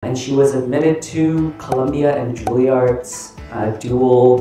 And she was admitted to Columbia and Juilliard's dual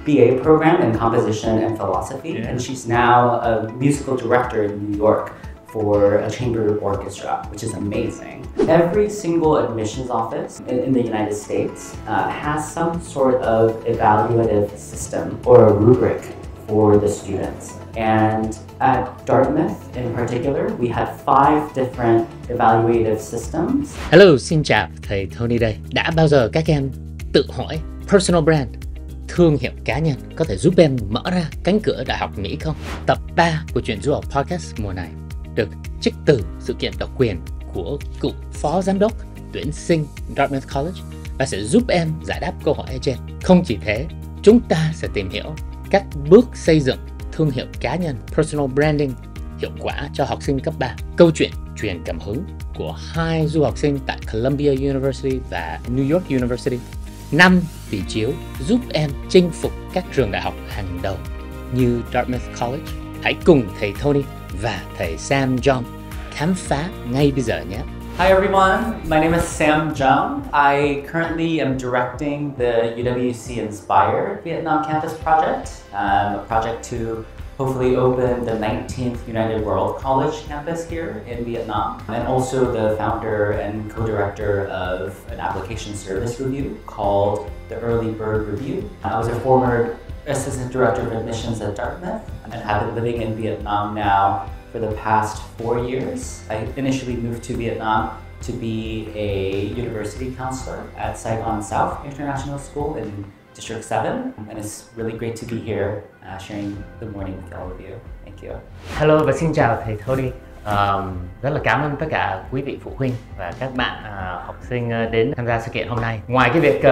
BA program in composition and philosophy. And she's now a musical director in New York for a chamber orchestra, which is amazing. Every single admissions office in the United States has some sort of evaluative system or a rubric for the students. And at Dartmouth in particular, we had 5 different evaluative systems. Hello, xin chào, thầy Tony đây. Đã bao giờ các em tự hỏi personal brand, thương hiệu cá nhân có thể giúp em mở ra cánh cửa Đại học Mỹ không? Tập 3 của Chuyện Du Học Podcast mùa này được trích từ sự kiện độc quyền của cựu Phó Giám đốc Tuyển sinh Dartmouth College và sẽ giúp em giải đáp câu hỏi ở trên. Không chỉ thế, chúng ta sẽ tìm hiểu các bước xây dựng thương hiệu cá nhân, personal branding hiệu quả cho học sinh cấp 3. Câu chuyện truyền cảm hứng của 2 du học sinh tại Columbia University và New York University. 5 tỷ chiếu giúp em chinh phục các trường đại học hàng đầu như Dartmouth College. Hãy cùng thầy Tony và thầy Sam Jeong khám phá ngay bây giờ nhé. Hi everyone, my name is Sam Jeong. I currently am directing the UWC Inspired Vietnam Campus Project, a project to hopefully open the 19th United World College campus here in Vietnam, and also the founder and co-director of an application service review called the Early Bird Review. I was a former assistant director of admissions at Dartmouth and have been living in Vietnam now for the past 4 years. I initially moved to Vietnam to be a university counselor at Saigon South International School in District 7, and it's really great to be here sharing the morning with all of you. Thank you. Hello và xin chào thầy Tony. Rất là cảm ơn tất cả quý vị phụ huynh và các bạn học sinh đến tham gia sự kiện hôm nay. Ngoài cái việc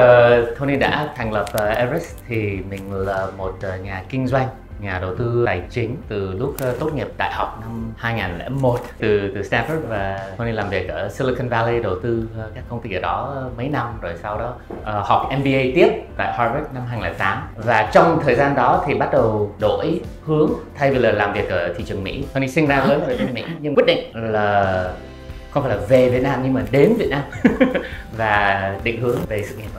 Tony đã thành lập Everest thì mình là một nhà kinh doanh, nhà đầu tư tài chính từ lúc tốt nghiệp đại học năm 2001 từ Stanford, và Tony làm việc ở Silicon Valley, đầu tư các công ty ở đó mấy năm, rồi sau đó học MBA tiếp tại Harvard năm 2008. Và trong thời gian đó thì bắt đầu đổi hướng, thay vì là làm việc ở thị trường Mỹ. Tony sinh ra lớn ở bên Mỹ nhưng quyết định là không phải là về Việt Nam nhưng mà đến Việt Nam và định hướng về sự nghiệp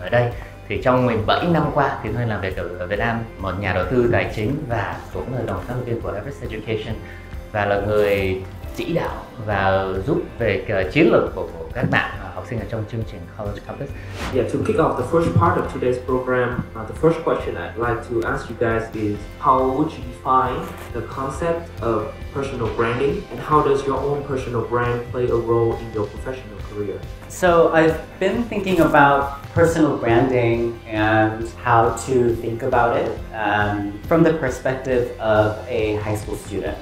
ở đây. Thì trong 17 năm qua thì tôi làm việc ở Việt Nam, một nhà đầu tư tài chính và cũng là đồng sáng lập viên của Everest Education, và là người chỉ đạo và giúp về chiến lược của các bạn học sinh ở trong chương trình College Campus. Yeah, to kick off the first part of today's program, the first question I'd like to ask you guys is how would you define the concept of personal branding, and how does your own personal brand play a role in your professional career? So I've been thinking about personal branding and how to think about it from the perspective of a high school student.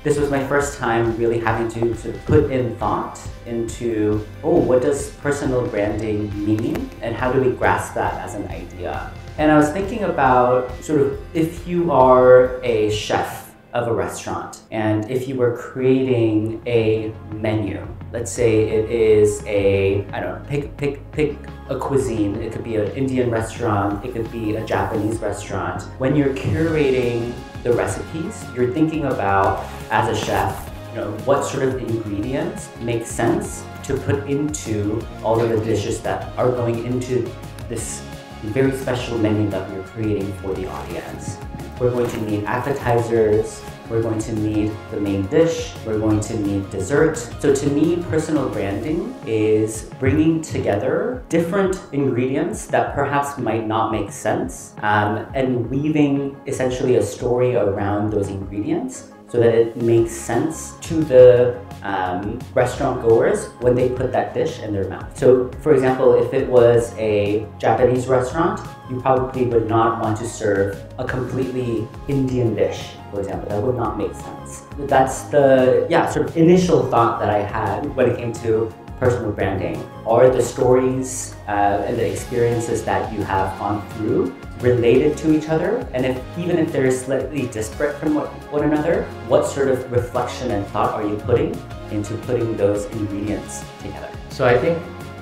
This was my first time really having to put in thought into, what does personal branding mean and how do we grasp that as an idea? And I was thinking about sort of if you are a chef of a restaurant, and if you were creating a menu, let's say it is pick a cuisine. It could be an Indian restaurant, it could be a Japanese restaurant. When you're curating the recipes, you're thinking about, as a chef, what sort of ingredients make sense to put into all of the dishes that are going into this very special menu that we're creating for the audience. We're going to need appetizers, we're going to need the main dish, we're going to need dessert. So to me, personal branding is bringing together different ingredients that perhaps might not make sense, and weaving essentially a story around those ingredients so that it makes sense to the restaurant goers when they put that dish in their mouth. So for example, if it was a Japanese restaurant, you probably would not want to serve a completely Indian dish, for example. That would not make sense. That's the sort of initial thought that I had when it came to personal branding. Are the stories and the experiences that you have gone through related to each other? And even if they're slightly disparate from one another, what sort of reflection and thought are you putting into putting those ingredients together? So I think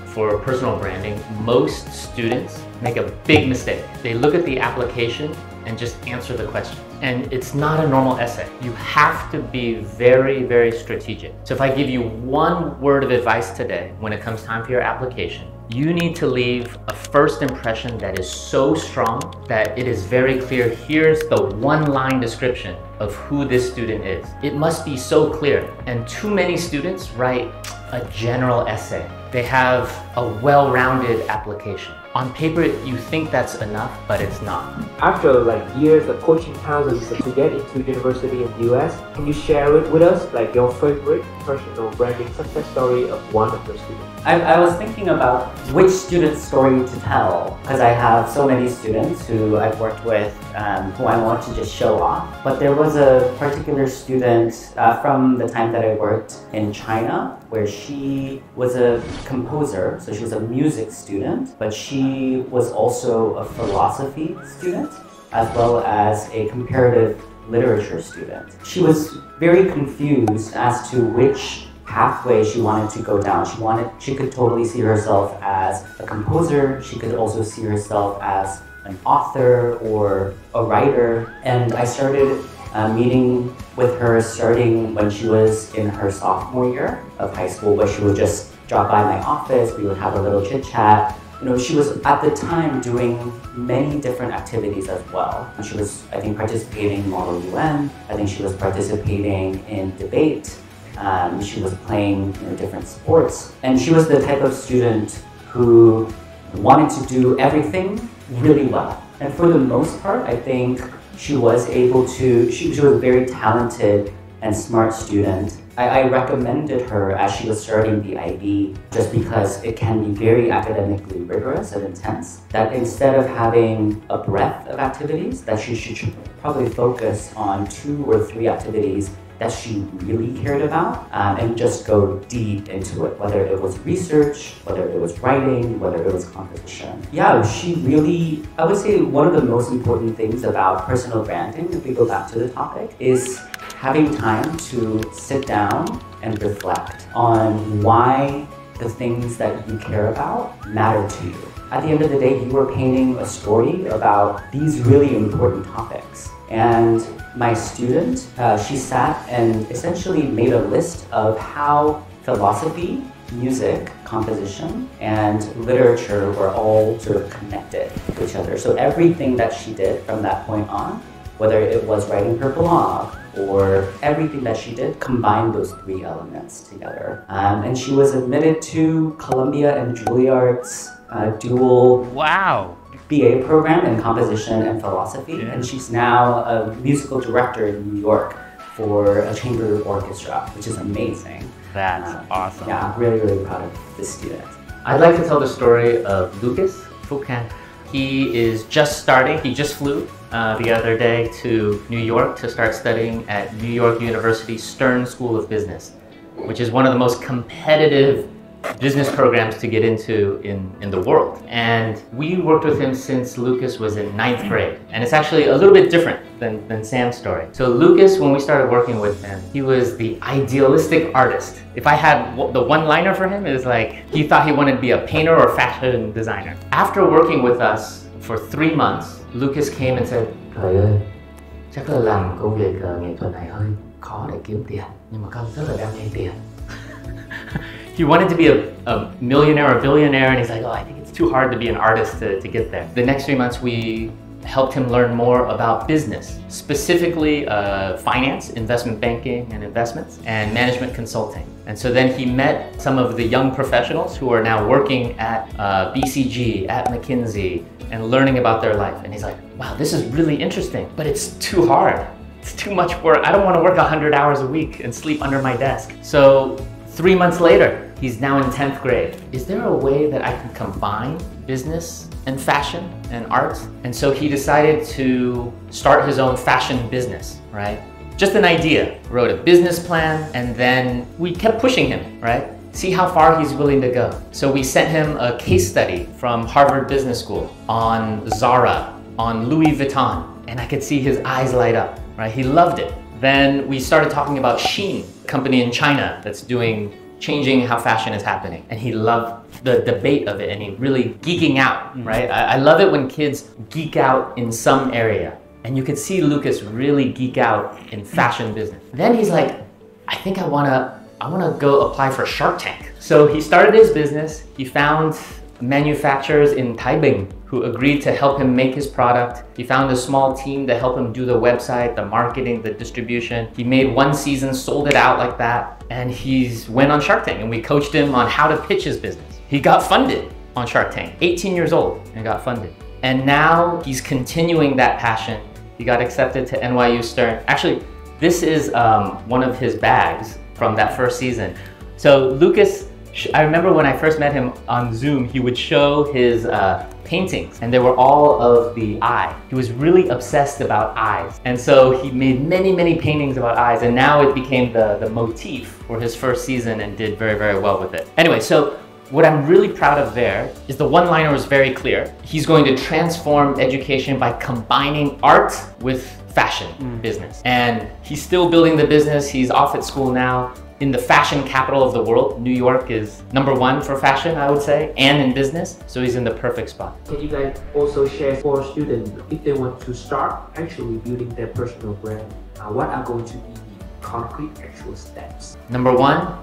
for personal branding, most students make a big mistake. They look at the application and just answer the questions. And it's not a normal essay. You have to be very, very strategic. So if I give you one word of advice today, when it comes time for your application, you need to leave a first impression that is so strong that it is very clear, here's the one-line description of who this student is. It must be so clear. And too many students write a general essay. They have a well-rounded application. On paper, you think that's enough, but it's not. After like years of coaching thousands to get into university in the US, can you share it with us, like your favorite personal branding success story of one of your students? I was thinking about which student story to tell, because I have so many students who I've worked with who I want to just show off. But there was a particular student from the time that I worked in China, where she was a composer, so she was a music student, but she was also a philosophy student, as well as a comparative literature student. She was very confused as to which pathway she wanted to go down. She could totally see herself as a composer. She could also see herself as an author or a writer. And I started meeting with her starting when she was in her sophomore year of high school, where she would just drop by my office. We would have a little chit chat. You know, she was at the time doing many different activities as well. She was, I think, participating in Model UN. I think she was participating in debate. She was playing different sports. And she was the type of student who wanted to do everything really well. And for the most part, I think she was able to, she was a very talented and smart student. I recommended her as she was starting the IB just because it can be very academically rigorous and intense, that instead of having a breadth of activities, that she should probably focus on 2 or 3 activities that she really cared about and just go deep into it, whether it was research, whether it was writing, whether it was composition. Yeah, she really, I would say one of the most important things about personal branding, if we go back to the topic, is having time to sit down and reflect on why the things that you care about matter to you. At the end of the day, you are painting a story about these really important topics. And my student, she sat and essentially made a list of how philosophy, music, composition, and literature were all sort of connected to each other. So everything that she did from that point on, whether it was writing her blog or everything that she did, combined those 3 elements together. And she was admitted to Columbia and Juilliard's dual BA program in composition and philosophy, and she's now a musical director in New York for a chamber orchestra, which is amazing. That's awesome. Yeah, I'm really, really proud of this student. I'd like to tell the story of Lucas Foucan. He is just starting, he just flew the other day to New York to start studying at New York University Stern School of Business, which is one of the most competitive business programs to get into in the world. And we worked with him since Lucas was in 9th grade. And it's actually a little bit different than Sam's story. So Lucas, when we started working with him, he was the idealistic artist. If I had the one-liner for him, it was like, he thought he wanted to be a painter or fashion designer. After working with us for 3 months, Lucas came and said, "Thầy ơi, chắc là làm công việc nghệ thuật này hơi khó để kiếm tiền, nhưng mà con rất là đam mê tiền." He wanted to be a millionaire or billionaire, and he's like, oh, I think it's too hard to be an artist to get there. The next 3 months, we helped him learn more about business, specifically finance, investment banking and investments, and management consulting. And so then he met some of the young professionals who are now working at BCG, at McKinsey, and learning about their life. And he's like, wow, this is really interesting, but it's too hard. It's too much work. I don't want to work 100 hours a week and sleep under my desk. So 3 months later, he's now in 10th grade. Is there a way that I can combine business and fashion and art? And so he decided to start his own fashion business, right? Just an idea. Wrote a business plan, and then we kept pushing him, right? See how far he's willing to go. So we sent him a case study from Harvard Business School on Zara, on Louis Vuitton, and I could see his eyes light up, right? He loved it. Then we started talking about Shein, a company in China that's changing how fashion is happening. And he loved the debate of it, and he really geeking out, right? I love it when kids geek out in some area. And you could see Lucas really geek out in fashion business. Then he's like, I think I wanna go apply for Shark Tank. So he started his business. He found manufacturers in Taipei who agreed to help him make his product. He found a small team to help him do the website, the marketing, the distribution. He made one season, sold it out like that, and he's went on Shark Tank, and we coached him on how to pitch his business. He got funded on Shark Tank, 18 years old, and got funded. And now he's continuing that passion. He got accepted to NYU Stern. Actually, this is one of his bags from that first season. So Lucas, I remember when I first met him on Zoom, he would show his paintings, and they were all of the eye. He was really obsessed about eyes. And so he made many, many paintings about eyes, and now it became the motif for his first season and did very, very well with it. Anyway, so what I'm really proud of there is the one-liner was very clear. He's going to transform education by combining art with fashion business. And he's still building the business. He's off at school now. In the fashion capital of the world, New York is #1 for fashion, I would say, and in business. So he's in the perfect spot. Can you guys also share for students, if they want to start actually building their personal brand, what are going to be the concrete actual steps? #1,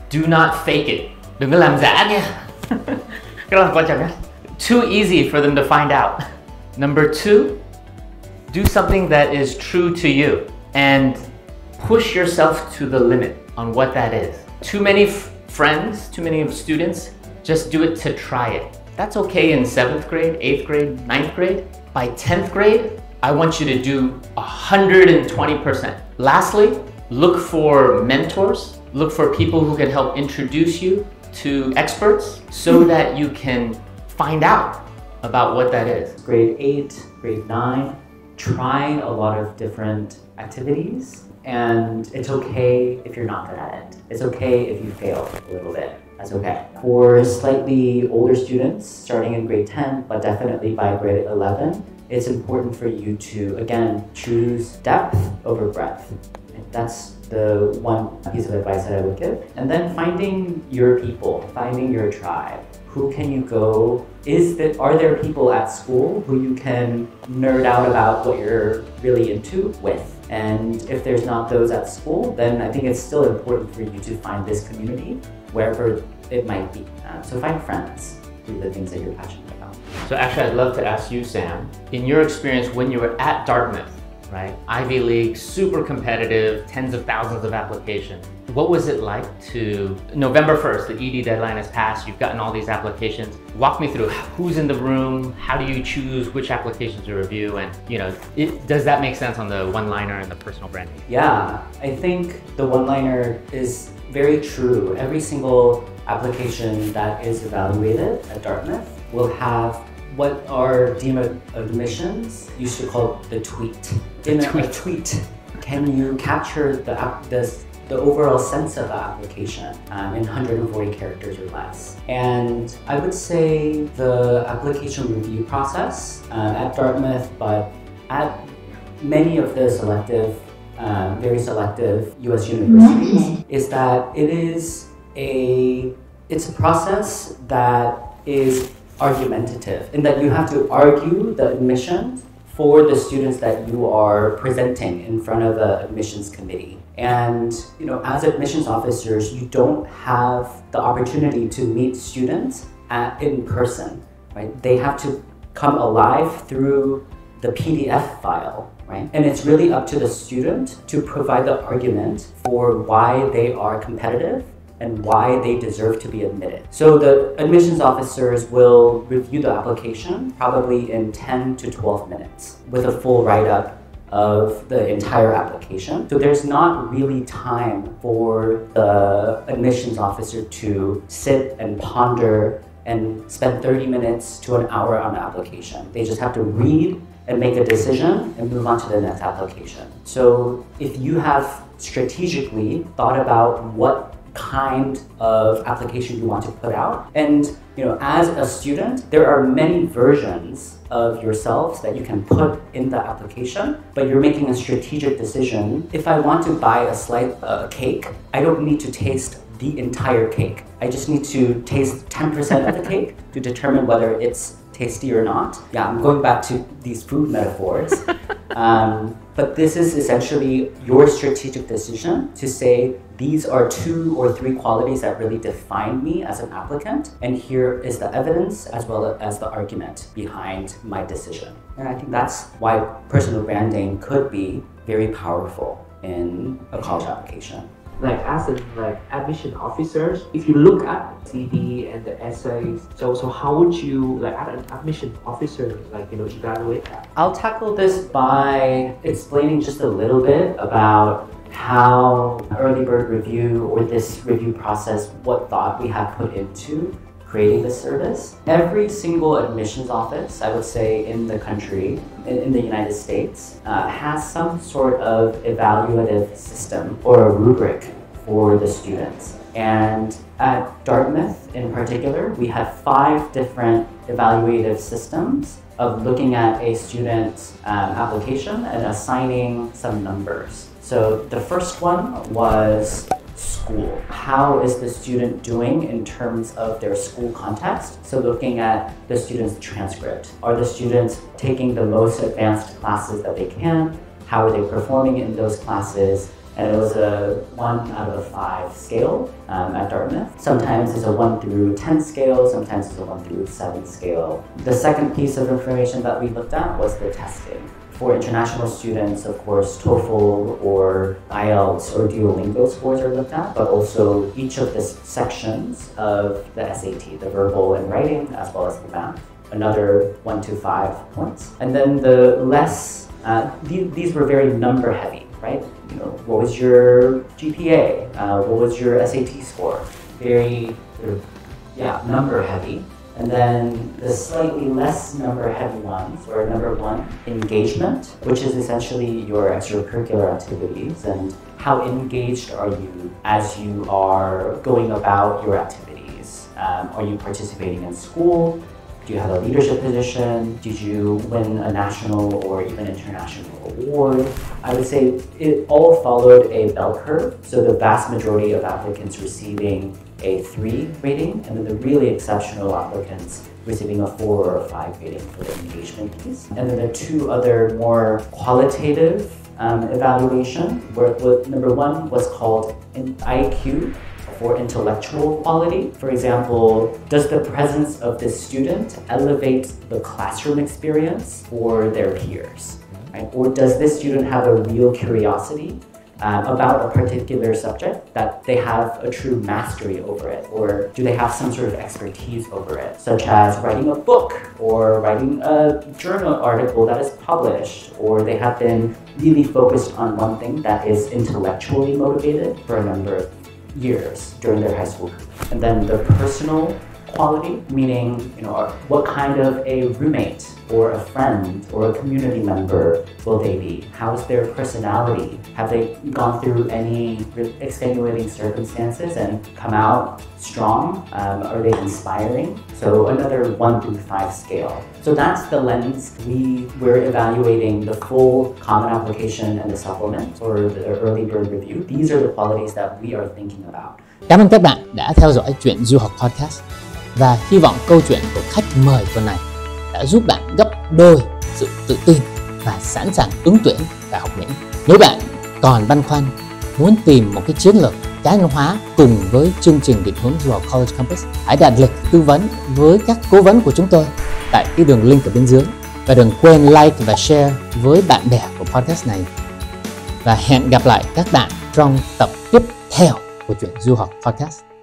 do not fake it. Đừng có làm giả nha. Cái đó là quan trọng nhất. Too easy for them to find out. #2, do something that is true to you and push yourself to the limit on what that is. Too many friends, too many students just do it to try it. That's okay in 7th grade, 8th grade, 9th grade. By 10th grade, I want you to do 120%. Lastly, look for mentors. Look for people who can help introduce you to experts so that you can find out about what that is. Grade 8, grade 9, trying a lot of different activities. And it's okay if you're not good at it. It's okay if you fail a little bit. That's okay. For slightly older students, starting in grade 10, but definitely by grade 11, it's important for you to, again, choose depth over breadth. That's the one piece of advice that I would give. And then finding your people, finding your tribe. Who can you go? Are there people at school who you can nerd out about what you're really into with? And if there's not those at school, then I think it's still important for you to find this community wherever it might be. So find friends, do the things that you're passionate about. So actually, I'd love to ask you, Sam, in your experience when you were at Dartmouth, right? Ivy League, super competitive, tens of thousands of applications. What was it like to, November 1st, the ED deadline has passed, you've gotten all these applications. Walk me through who's in the room, how do you choose which applications to review, and does that make sense on the one-liner and the personal branding? Yeah, I think the one-liner is very true. Every single application that is evaluated at Dartmouth will have what our dean of admissions used to call the tweet. In a tweet, can you capture the overall sense of the application in 140 characters or less? And I would say the application review process at Dartmouth, but at many of the very selective US universities, is that it's a process that is argumentative, in that you have to argue the admissions for the students that you are presenting in front of the admissions committee. And as admissions officers, you don't have the opportunity to meet students in person, right? They have to come alive through the PDF file, right? And it's really up to the student to provide the argument for why they are competitive and why they deserve to be admitted. So the admissions officers will review the application probably in 10 to 12 minutes with a full write-up of the entire application. So there's not really time for the admissions officer to sit and ponder and spend 30 minutes to an hour on the application. They just have to read and make a decision and move on to the next application. So if you have strategically thought about what kind of application you want to put out, and as a student, there are many versions of yourselves that you can put in the application, but you're making a strategic decision. If I want to buy a slice of cake, I don't need to taste the entire cake. I just need to taste 10% of the cake to determine whether it's tasty or not. Yeah, I'm going back to these food metaphors. But this is essentially your strategic decision to say these are 2 or 3 qualities that really define me as an applicant, and here is the evidence as well as the argument behind my decision. And I think that's why personal branding could be very powerful in a college application. Like as in like admission officers, if you look at CV and the essays, so how would you, like as an admission officer, like evaluate that? I'll tackle this by explaining just a little bit about how early bird review or this review process, what thought we have put into creating this service. Every single admissions office, I would say, in the country, in the United States, has some sort of evaluative system or a rubric for the students. And at Dartmouth in particular, we have 5 different evaluative systems of looking at a student's application and assigning some numbers. So the first one was school. How is the student doing in terms of their school context? So looking at the student's transcript. Are the students taking the most advanced classes that they can? How are they performing in those classes? And it was a 1 out of 5 scale at Dartmouth. Sometimes it's a 1 through 10 scale, sometimes it's a 1 through 7 scale. The second piece of information that we looked at was the testing. For international students, of course, TOEFL or IELTS or Duolingo scores are looked at, but also each of the sections of the SAT, the verbal and writing, as well as the math, another 1 to 5 points. And then the less, these were very number heavy, right? What was your GPA? What was your SAT score? Very, number heavy. And then the slightly less number heavy ones were number 1, engagement, which is essentially your extracurricular activities and how engaged are you as you are going about your activities. Are you participating in school? Do you have a leadership position? Did you win a national or even international award? I would say it all followed a bell curve. So the vast majority of applicants receiving a 3 rating, and then the really exceptional applicants receiving a 4 or a 5 rating for the engagement piece. And then the 2 other more qualitative evaluation, where number 1 was called IQ, for intellectual quality. For example, does the presence of this student elevate the classroom experience for their peers? Right? Or does this student have a real curiosity about a particular subject, that they have a true mastery over it? Or do they have some sort of expertise over it, such as writing a book or writing a journal article that is published, or they have been really focused on one thing that is intellectually motivated for a number of years during their high school. And then the personal quality, meaning what kind of a roommate or a friend or a community member will they be? How's their personality? Have they gone through any extenuating circumstances and come out strong? Are they inspiring? So another 1 through 5 scale. So that's the lens we're evaluating the full common application and the supplement or the early bird review. These are the qualities that we are thinking about. Cảm ơn các bạn đã theo dõi Chuyện Du Học Podcast, và hy vọng câu chuyện của khách mời tuần này đã giúp bạn gấp đôi sự tự tin và sẵn sàng ứng tuyển tại Học Mỹ. Nếu bạn còn băn khoăn muốn tìm một cái chiến lược cá nhân hóa cùng với chương trình định hướng du học College Campus, hãy đặt lịch tư vấn với các cố vấn của chúng tôi tại cái đường link ở bên dưới. Và đừng quên like và share với bạn bè của podcast này. Và hẹn gặp lại các bạn trong tập tiếp theo của Chuyện Du Học Podcast.